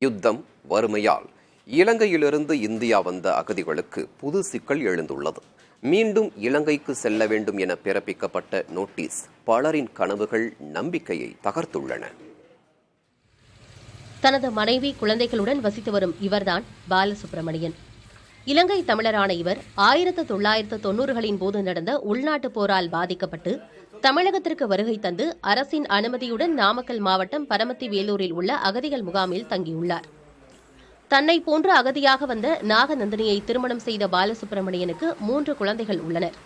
யுத்தம், வறுமையால் இலங்கையிலிருந்து இந்தியா வந்த அகதிகளுக்கு புது சிக்கல் எழுந்துள்ளது. மீண்டும் இலங்கைக்கு செல்ல வேண்டும் என பிறப்பிக்கப்பட்ட நோட்டீஸ் பலரின் கனவுகள், நம்பிக்கையை தகர்த்துள்ளன. தனது மனைவி, குழந்தைகளுடன் வசித்து வரும் இவர்தான் பாலசுப்ரமணியன். இலங்கை தமிழரான இவர் 1990களின் போது நடந்த உள்நாட்டுப் போரால் பாதிக்கப்பட்டு தமிழகத்திற்கு வருகை தந்து அரசின் அனுமதியுடன் நாமக்கல் மாவட்டம் பரமத்தி வேலூரில் உள்ள அகதிகள் முகாமில் தங்கியுள்ளார். தன்னை போன்ற அகதியாக வந்த நாகநந்தினியை திருமணம் செய்த பாலசுப்ரமணியனுக்கு 3 குழந்தைகள் உள்ளனர்.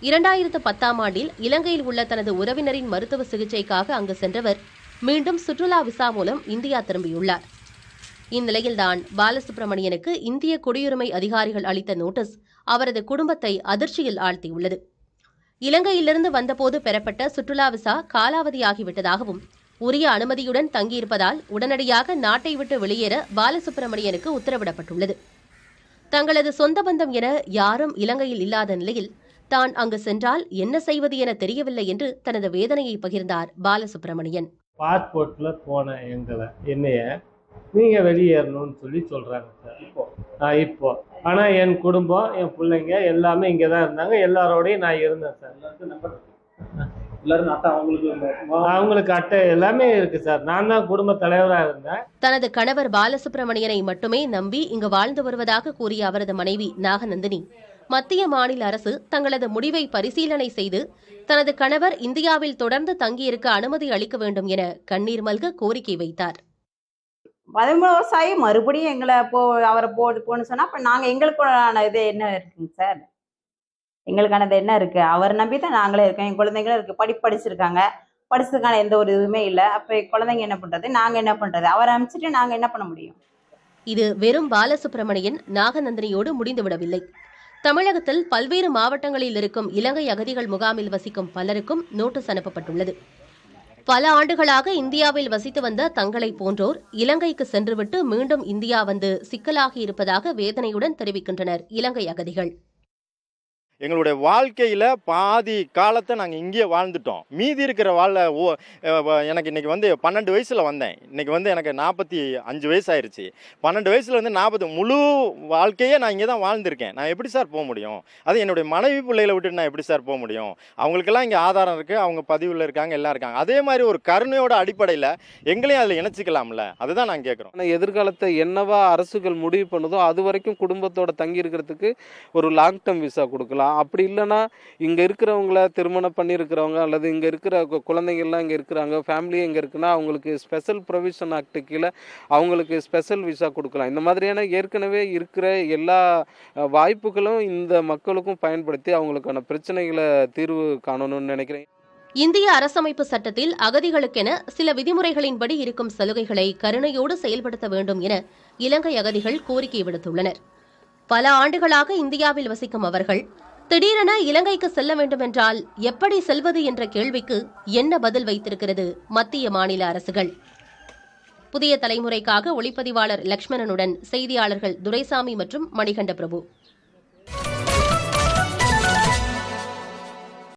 2010ஆம் ஆண்டில் இலங்கையில் உள்ள தனது உறவினரின் மருத்துவ சிகிச்சைக்காக அங்கு சென்றவர் மீண்டும் சுற்றுலா விசா மூலம் இந்தியா திரும்பியுள்ளார். இந்நிலையில்தான் பாலசுப்ரமணியனுக்கு இந்திய குடியுரிமை அதிகாரிகள் அளித்த நோட்டீஸ் அவரது குடும்பத்தை அதிர்ச்சியில் ஆழ்த்தியுள்ளது. இலங்கையிலிருந்து வந்தபோது பெறப்பட்ட சுற்றுலா விசா காலாவதியாகிவிட்டதாகவும் உரிய அனுமதியுடன் தங்கியிருப்பதால் உடனடியாக நாட்டை விட்டு வெளியேற பாலசுப்ரமணியனுக்கு உத்தரவிடப்பட்டுள்ளது. தங்களது சொந்த பந்தம் என யாரும் இலங்கையில் இல்லாத நிலையில் தான் அங்கு சென்றால் என்ன செய்வது என தெரியவில்லை என்று தனது வேதனையை பகிர்ந்தார் பாலசுப்ரமணியன். பாஸ்போர்ட்ல போன என்னைய நீங்க வெளியேறணும்னு சொல்றாங்க சார். இப்போ ஆனா என் குடும்பம், என் பிள்ளைங்க எல்லாமே இங்கதான் இருந்தாங்க. எல்லாரோடையும் நான் இருந்தேன் சார். அவங்களுக்கு அட்டை எல்லாமே இருக்கு சார். நான் தான் குடும்ப தலைவராக இருந்தேன். தனது கணவர் பாலசுப்ரமணியனை மட்டுமே நம்பி இங்கு வாழ்ந்து வருவதாக கூறிய அவரது மனைவி நாகநந்தினி, மத்திய மாநில அரசு தங்களது முடிவை பரிசீலனை செய்து தனது கணவர் இந்தியாவில் தொடர்ந்து தங்கியிருக்க அனுமதி அளிக்க வேண்டும் என கண்ணீர் மல்க கோரிக்கை வைத்தார். 13 வருஷம் ஆகி மறுபடியும் எங்களை அவரை போன்னு சொன்னா அப்ப நாங்க எங்களுக்கான இது என்ன இருக்குங்க சார்? எங்களுக்கானது என்ன இருக்கு? அவர் நம்பி தான் நாங்களே இருக்கோம். என் குழந்தைங்களும் இருக்கு, படிச்சிருக்காங்க. படிச்சதுக்கான எந்த ஒரு இதுவுமே இல்லை. அப்ப குழந்தைங்க என்ன பண்றது, நாங்க என்ன பண்றது? அவரை அனுப்பிச்சிட்டு நாங்க என்ன பண்ண முடியும்? இது வெறும் பாலசுப்ரமணியன், நாகநந்தினியோடு முடிந்துவிடவில்லை. தமிழகத்தில் பல்வேறு மாவட்டங்களில் இருக்கும் இலங்கை அகதிகள் முகாமில் வசிக்கும் பலருக்கும் நோட்டீஸ் அனுப்பப்பட்டுள்ளது. பல ஆண்டுகளாக இந்தியாவில் வசித்து வந்த தங்களை போன்றோர் இலங்கைக்கு சென்றுவிட்டு மீண்டும் இந்தியா வந்து சிக்கலாகி இருப்பதாக வேதனையுடன் தெரிவிக்கின்றனர் இலங்கை அகதிகள். எங்களுடைய வாழ்க்கையில் பாதி காலத்தை நாங்கள் இங்கேயே வாழ்ந்துட்டோம். மீதி இருக்கிற எனக்கு இன்றைக்கி 12 வயசில் வந்தேன். இன்றைக்கி எனக்கு 45 வயசு ஆயிடுச்சு. 12 வயசில் 40 முழு வாழ்க்கையே நான் இங்கே தான் வாழ்ந்திருக்கேன். நான் எப்படி சார் போக முடியும்? அது என்னுடைய மனைவி பிள்ளைகளை விட்டுட்டு நான் எப்படி சார் போக முடியும்? அவங்களுக்கெல்லாம் இங்கே ஆதாரம் இருக்குது, அவங்க பதிவில் இருக்காங்க, எல்லாம் இருக்காங்க. அதே மாதிரி ஒரு கருணையோட அடிப்படையில் எங்களையும் அதில் இணைச்சிக்கலாம்ல, அதுதான் நான் கேட்குறோம். ஆனால் எதிர்காலத்தை என்னவா அரசுகள் முடிவு பண்ணுதோ அது வரைக்கும் குடும்பத்தோட தங்கி இருக்கிறதுக்கு ஒரு லாங் டேர்ம் விசா கொடுக்கலாம். அப்படி இல்லைன்னா இங்கே இருக்கிறவங்கள திருமணம் பண்ணியிருக்கிறவங்க அல்லது இங்கே இருக்கிற குழந்தைங்கள்லாம் இங்கே இருக்கிறாங்க, ஃபேமிலியே இங்கே இருக்குன்னா அவங்களுக்கு ஸ்பெஷல் ப்ரொவிஷன் ஆக்ட் கீழே அவங்களுக்கு ஸ்பெஷல் விசா கொடுக்கலாம். இந்த மாதிரியான ஏற்கனவே இருக்கிற எல்லா வாய்ப்புகளும் இந்த மக்களுக்கும் பயன்படுத்தி அவங்களுக்கான பிரச்சனைகளை தீர்வு காணணும்னு நினைக்கிறேன். இந்திய அரசமைப்பு சட்டத்தில் அகதிகளுக்கென சில விதிமுறைகளின்படி இருக்கும் சலுகைகளை கருணையோடு செயல்படுத்த வேண்டும் என இலங்கை அகதிகள் கோரிக்கை விடுத்துள்ளனர். பல ஆண்டுகளாக இந்தியாவில் வசிக்கும் அவர்கள் திடீரென இலங்கைக்கு செல்ல வேண்டுமென்றால் எப்படி செல்வது என்ற கேள்விக்கு என்ன பதில் வைத்திருக்கிறது மத்திய மாநில அரசுகள்? புதிய தலைமுறைக்காக ஒளிப்பதிவாளர் லட்சுமணனுடன் செய்தியாளர்கள் துரைசாமி மற்றும் மணிகண்ட பிரபு.